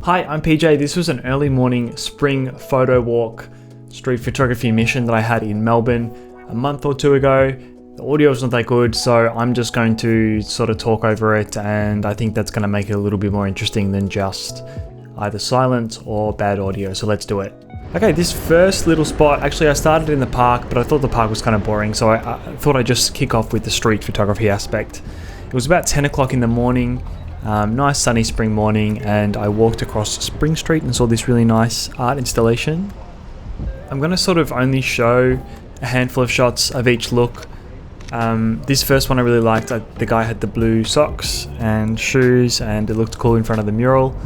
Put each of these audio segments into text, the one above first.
Hi, I'm PJ. This was an early morning spring photo walk street photography mission that I had in Melbourne a month or two ago. The audio was not that good, so I'm just going to sort of talk over it, and I think that's going to make it a little bit more interesting than just either silent or bad audio, so let's do it. Okay, this first little spot, actually I started in the park, but I thought the park was kind of boring, so I thought I'd just kick off with the street photography aspect. It was about 10 o'clock in the morning. Nice sunny spring morning, and I walked across Spring Street and saw this really nice art installation. I'm going to sort of only show a handful of shots of each look. This first one I really liked. The guy had the blue socks and shoes, and it looked cool in front of the mural.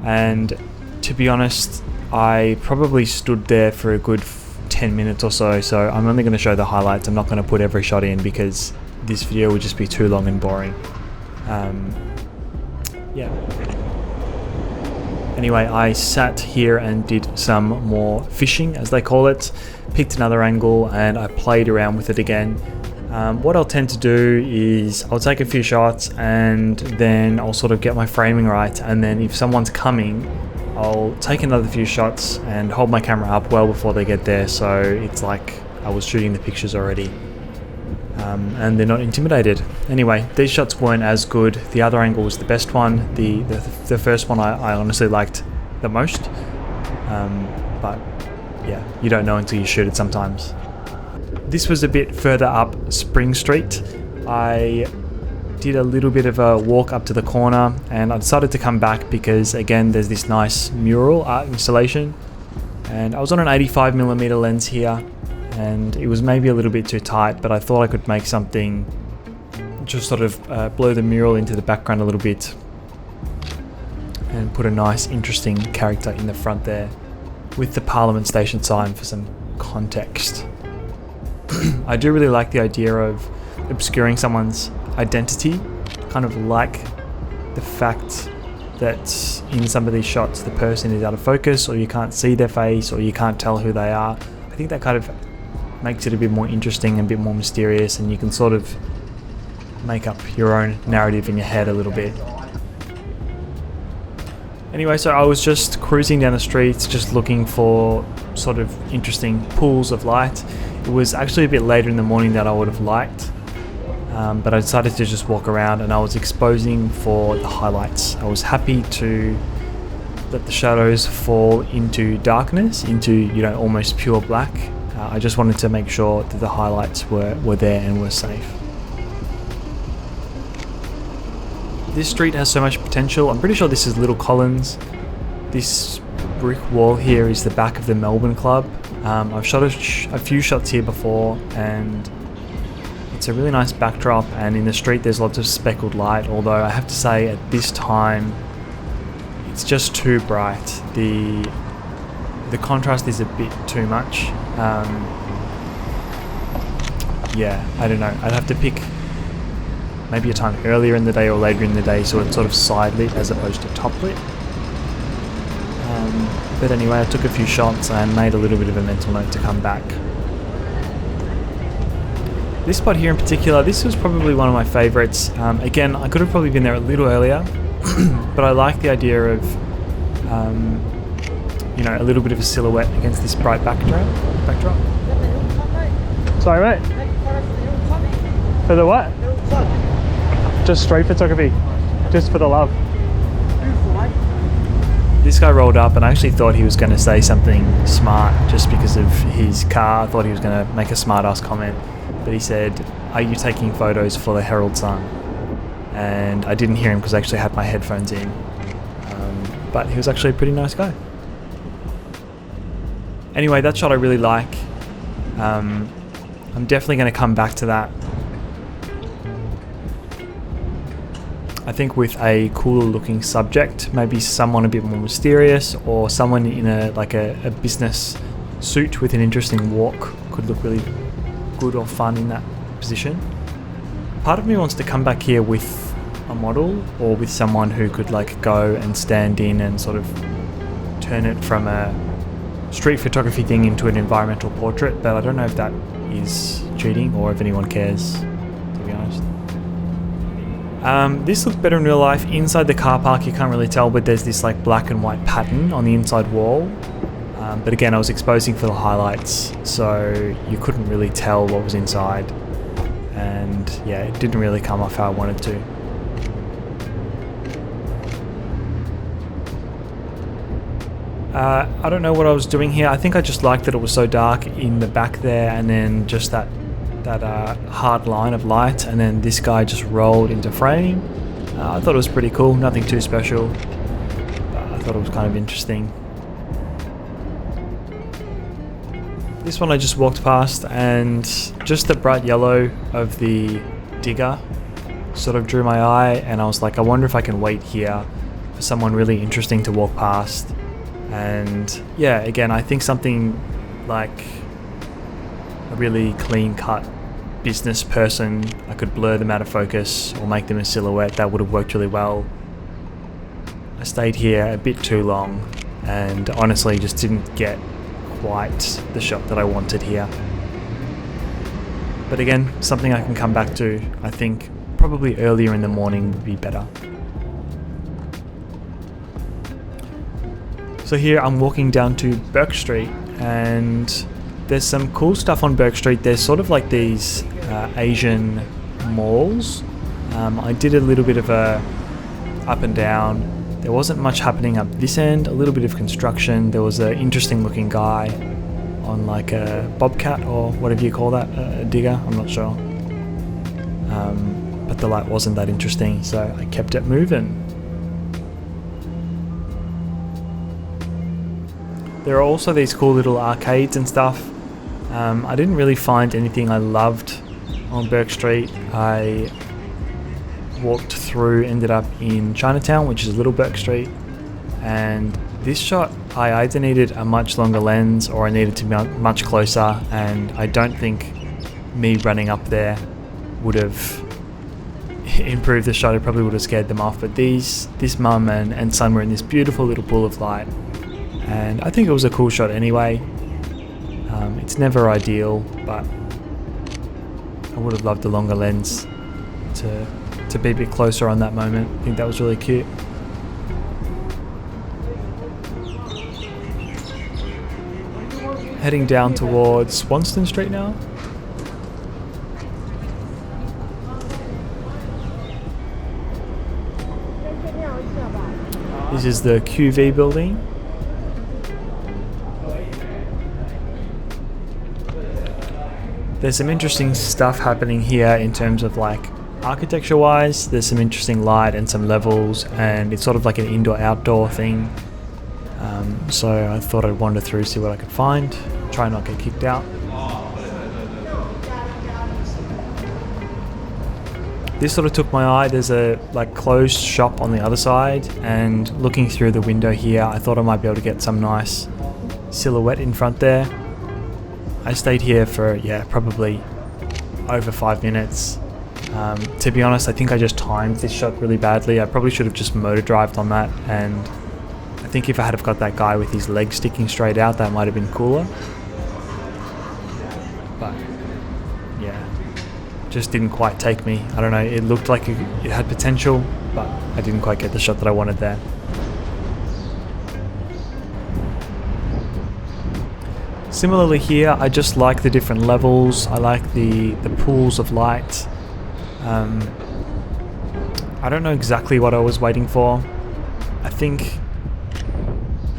And to be honest, I probably stood there for a good 10 minutes or so, so I'm only going to show the highlights. I'm not going to put every shot in because this video would just be too long and boring. Yeah. Anyway, I sat here and did some more fishing, as they call it. Picked another angle and I played around with it again. What I'll tend to do is I'll take a few shots and then I'll sort of get my framing right, and then if someone's coming, I'll take another few shots and hold my camera up well before they get there, so it's like I was shooting the pictures already. And they're not intimidated. Anyway, these shots weren't as good. The other angle was the best one. The first one I honestly liked the most. But yeah, you don't know until you shoot it sometimes. This was a bit further up Spring Street. I did a little bit of a walk up to the corner, and I decided to come back because again there's this nice mural art installation, and I was on an 85mm lens here, and it was maybe a little bit too tight, but I thought I could make something just sort of blow the mural into the background a little bit and put a nice interesting character in the front there with the Parliament Station sign for some context. I do really like the idea of obscuring someone's identity, kind of like the fact that in some of these shots the person is out of focus, or you can't see their face, or you can't tell who they are. I think that kind of makes it a bit more interesting and a bit more mysterious, and you can sort of make up your own narrative in your head a little bit. Anyway, so I was just cruising down the streets, just looking for sort of interesting pools of light. It was actually a bit later in the morning than I would have liked, but I decided to just walk around, and I was exposing for the highlights. I was happy to let the shadows fall into darkness, into, you know, almost pure black. I just wanted to make sure that the highlights were there and were safe. This street has so much potential. I'm pretty sure this is Little Collins. This brick wall here is the back of the Melbourne Club. I've shot a few shots here before, and it's a really nice backdrop, and in the street there's lots of speckled light, although I have to say at this time it's just too bright. The contrast is a bit too much. Yeah, I don't know. I'd have to pick maybe a time earlier in the day or later in the day, so it's sort of side lit as opposed to top lit. But anyway, I took a few shots and made a little bit of a mental note to come back. This spot here in particular, this was probably one of my favorites. Again, I could have probably been there a little earlier, but I like the idea of you know, a little bit of a silhouette against this bright backdrop. Sorry, mate. For the what? Just street photography. Just for the love. This guy rolled up, and I actually thought he was going to say something smart just because of his car. I thought he was going to make a smart-ass comment, but he said, "Are you taking photos for the Herald Sun?" And I didn't hear him because I actually had my headphones in. But he was actually a pretty nice guy. Anyway, that shot I really like. I'm definitely going to come back to that. I think with a cooler looking subject, maybe someone a bit more mysterious, or someone in a business suit with an interesting walk could look really good or fun in that position. Part of me wants to come back here with a model, or with someone who could like go and stand in and sort of turn it from a street photography thing into an environmental portrait, but I don't know if that is cheating or if anyone cares, to be honest. This looks better in real life. Inside the car park you can't really tell, but there's this like black and white pattern on the inside wall. But again, I was exposing for the highlights, so you couldn't really tell what was inside. And yeah, it didn't really come off how I wanted to. I don't know what I was doing here. I think I just liked that it was so dark in the back there, and then just that hard line of light, and then this guy just rolled into frame. I thought it was pretty cool, nothing too special, but I thought it was kind of interesting. This one I just walked past, and just the bright yellow of the digger sort of drew my eye, and I was like, I wonder if I can wait here for someone really interesting to walk past. And yeah, again, I think something like a really clean-cut business person, I could blur them out of focus or make them a silhouette. That would have worked really well. I stayed here a bit too long and honestly just didn't get quite the shot that I wanted here. But again, something I can come back to. I think probably earlier in the morning would be better. So here I'm walking down to Bourke Street, and there's some cool stuff on Bourke Street. There's sort of like these Asian malls. I did a little bit of a up and down. There wasn't much happening up this end, a little bit of construction. There was an interesting looking guy on like a bobcat or whatever you call that, a digger, I'm not sure. But the light wasn't that interesting, so I kept it moving. There are also these cool little arcades and stuff. I didn't really find anything I loved on Bourke Street. I walked through, ended up in Chinatown, which is Little Bourke Street, and this shot I either needed a much longer lens or I needed to be much closer, and I don't think me running up there would have improved the shot. It probably would have scared them off, but this mum and son were in this beautiful little pool of light, and I think it was a cool shot anyway. It's never ideal, but I would have loved a longer lens to be a bit closer on that moment. I think that was really cute. Heading down towards Swanston Street now. This is the QV building. There's some interesting stuff happening here in terms of like architecture wise. There's some interesting light and some levels, and it's sort of like an indoor-outdoor thing. So I thought I'd wander through, see what I could find, try not get kicked out. This sort of took my eye. There's a like closed shop on the other side, and looking through the window here, I thought I might be able to get some nice silhouette in front there. I stayed here for, yeah, probably over 5 minutes. To be honest, I think I just timed this shot really badly. I probably should have just motor drived on that, and I think if I had have got that guy with his legs sticking straight out, that might have been cooler. But yeah, just didn't quite take me. I don't know, it looked like it had potential, but I didn't quite get the shot that I wanted there. Similarly here, I just like the different levels. I like the pools of light. I don't know exactly what I was waiting for. I think,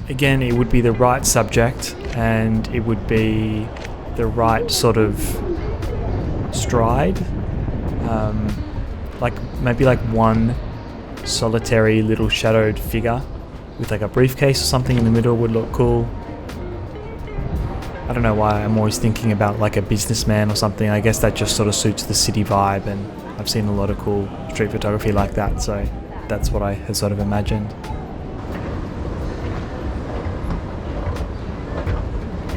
again, it would be the right subject and it would be the right sort of stride. Like maybe like one solitary little shadowed figure with like a briefcase or something in the middle would look cool. I don't know why I'm always thinking about like a businessman or something. I guess that just sort of suits the city vibe, and I've seen a lot of cool street photography like that, so that's what I had sort of imagined.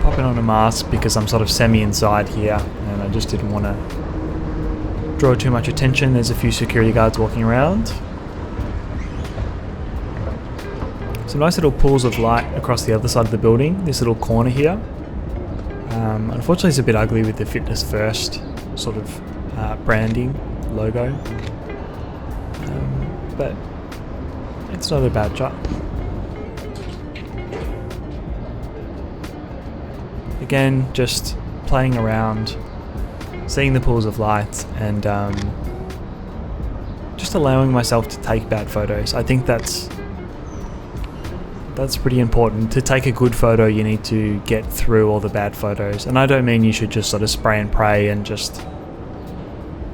Popping on a mask because I'm sort of semi-inside here and I just didn't want to draw too much attention. There's a few security guards walking around. Some nice little pools of light across the other side of the building, this little corner here. Unfortunately it's a bit ugly with the Fitness First sort of branding logo. but it's not a bad shot. Again, just playing around, seeing the pools of light, and just allowing myself to take bad photos. I think that's pretty important. To take a good photo, you need to get through all the bad photos. And I don't mean you should just sort of spray and pray and just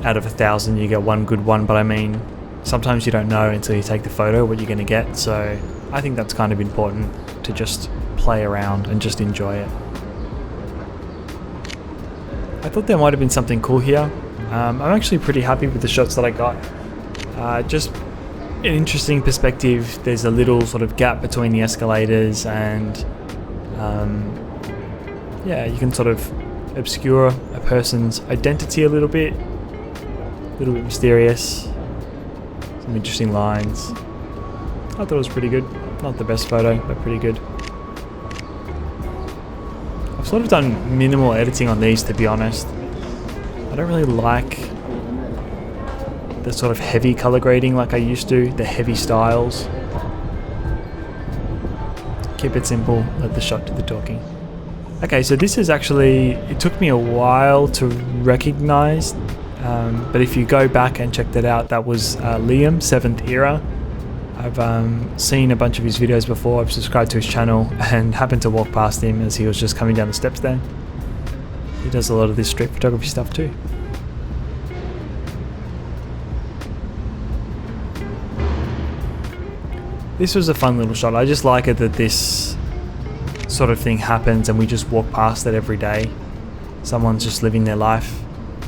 out of 1,000 you get one good one, but I mean sometimes you don't know until you take the photo what you're going to get. So I think that's kind of important, to just play around and just enjoy it. I thought there might have been something cool here. I'm actually pretty happy with the shots that I got. Just an interesting perspective. There's a little sort of gap between the escalators, and yeah, you can sort of obscure a person's identity a little bit mysterious. Some interesting lines. I thought it was pretty good. Not the best photo, but pretty good. I've sort of done minimal editing on these, to be honest. I don't really like the sort of heavy color grading like I used to, the heavy styles. Keep it simple, let the shot do the talking. Okay, so this is actually, it took me a while to recognize, but if you go back and check that out, that was Liam, 7th era. I've seen a bunch of his videos before. I've subscribed to his channel and happened to walk past him as he was just coming down the steps there. He does a lot of this street photography stuff too. This was a fun little shot. I just like it that this sort of thing happens and we just walk past it every day. Someone's just living their life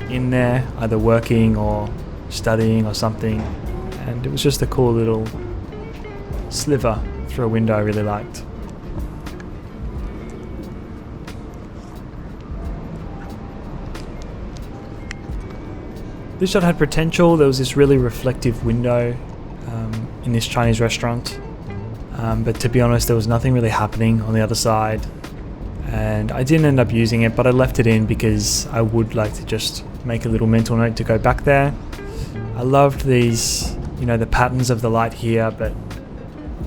in there, either working or studying or something. And it was just a cool little sliver through a window I really liked. This shot had potential. There was this really reflective window in this Chinese restaurant, but to be honest, there was nothing really happening on the other side, and I didn't end up using it, but I left it in because I would like to just make a little mental note to go back there. I loved these, you know, the patterns of the light here, but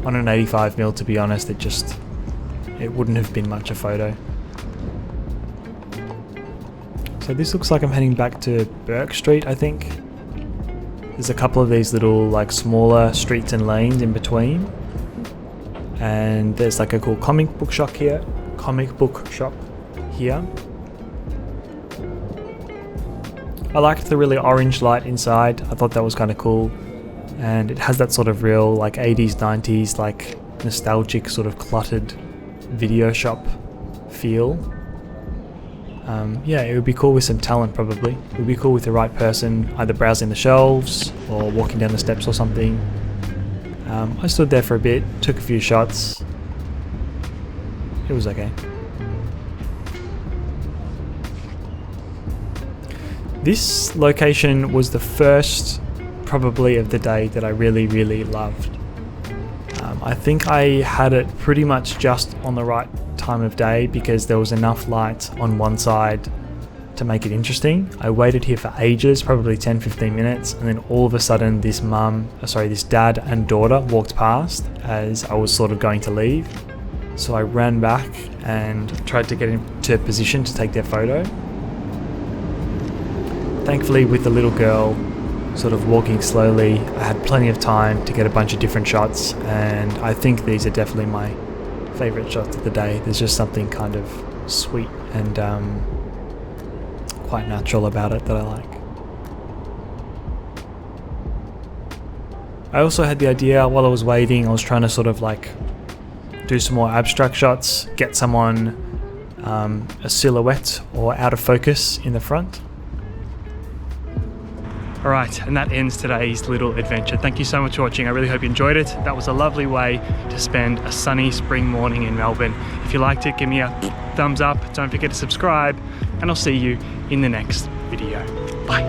on an 85mm, to be honest, it wouldn't have been much a photo. So this looks like I'm heading back to Bourke Street, I think. There's a couple of these little like smaller streets and lanes in between. And there's like a cool comic book shop here. I liked the really orange light inside. I thought that was kind of cool. And it has that sort of real like 80s, 90s, like nostalgic sort of cluttered video shop feel. Yeah, it would be cool with some talent probably. It would be cool with the right person, either browsing the shelves or walking down the steps or something. I stood there for a bit, took a few shots. It was okay. This location was the first probably of the day that I really, really loved. I think I had it pretty much just on the right time of day because there was enough light on one side to make it interesting. I waited here for ages, probably 10-15 minutes, and then all of a sudden this dad and daughter walked past as I was sort of going to leave. So I ran back and tried to get into position to take their photo. Thankfully, with the little girl sort of walking slowly, I had plenty of time to get a bunch of different shots, and I think these are definitely my favourite shots of the day. There's just something kind of sweet and quite natural about it that I like. I also had the idea while I was waiting, I was trying to sort of like do some more abstract shots, get someone a silhouette or out of focus in the front. Alright, and that ends today's little adventure. Thank you so much for watching. I really hope you enjoyed it. That was a lovely way to spend a sunny spring morning in Melbourne. If you liked it, give me a thumbs up. Don't forget to subscribe, and I'll see you in the next video. Bye.